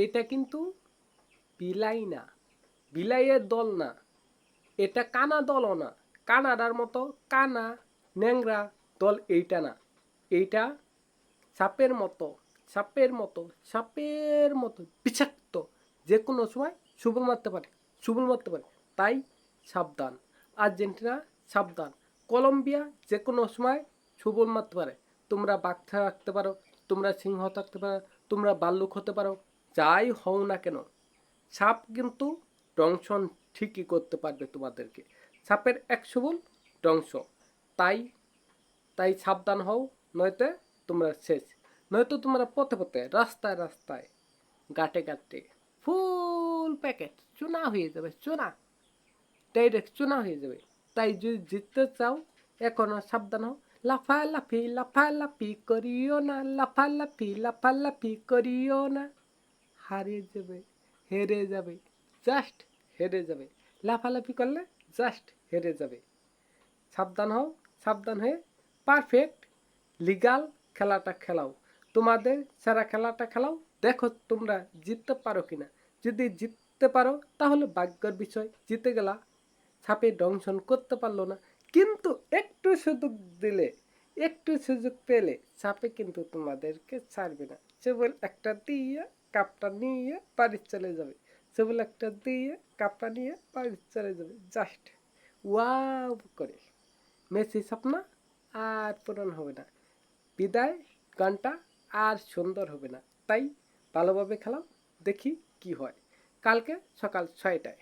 এটা কিন্তু বিলাই না, বিলাইয়ের দল না, এটা কানা দলও না, কানাডার মতো কানা ন্যাংরা দল এইটা না, এইটা সাপের মতো, সাপের মতো, সাপের মতো বিষাক্ত, যে কোনো সময় সুবল মারতে পারে, সুবল মারতে পারে। তাই সাবধান, আর্জেন্টিনা সাবধান, কলম্বিয়া যে কোনো সময় সুবল মারতে পারে। তোমরা বাঘ থাকতে পারো, তোমরা সিংহ থাকতে পারো, তোমরা ভাল্লুক হতে পারো, যাই হও না কেন, সাপ কিন্তু দংশন ঠিকই করতে পারবে তোমাদেরকে। সাপের এক সুবল দংশ। তাই তাই সাবধান হও, নয়তো তোমরা শেষ। নয়তো তোমরা পথে পথে, রাস্তায় রাস্তায়, ঘাটে ঘাটে ফুল প্যাকেট চুনা হয়ে যাবে, চুনা, ডাইরেক্ট চুনা হয়ে যাবে। তাই যদি জিততে চাও এখনো সাবধান হও। লাফালাফি লাফালাফি করিও না, লাফালাফি লাফালাফি করিও না, হারিয়ে যাবে, হেরে যাবে, জাস্ট হেরে যাবে। লাফালাফি করলে জাস্ট হেরে যাবে। সাবধান হও, সাবধান হয়ে পারফেক্ট লিগাল খেলাটা খেলাও, তোমাদের সেরা খেলাটা খেলাও। দেখো তোমরা জিততে পারো কিনা। যদি জিততে পারো তাহলে ভাগ্যের বিষয়, জিতে গেলা। সাপে দংশন করতে পারলো না, কিন্তু একটু সুযোগ দিলে, একটু সুযোগ পেলে সাপে কিন্তু তোমাদেরকে ছাড়বে না। কেবল একটা দিয়ে কাপটা নিয়ে বাড়ি চলে যাবে, কেবল একটা দিয়ে কাপটা নিয়ে বাড়ি চলে যাবে, জাস্ট ওয়াও করে। মেসি স্বপ্ন আর পূরণ হবে না, বিদায় গানটা আর সুন্দর হবে না। তাই ভালোভাবে খেলাও, দেখি কি হয় কালকে সকাল 6টায়।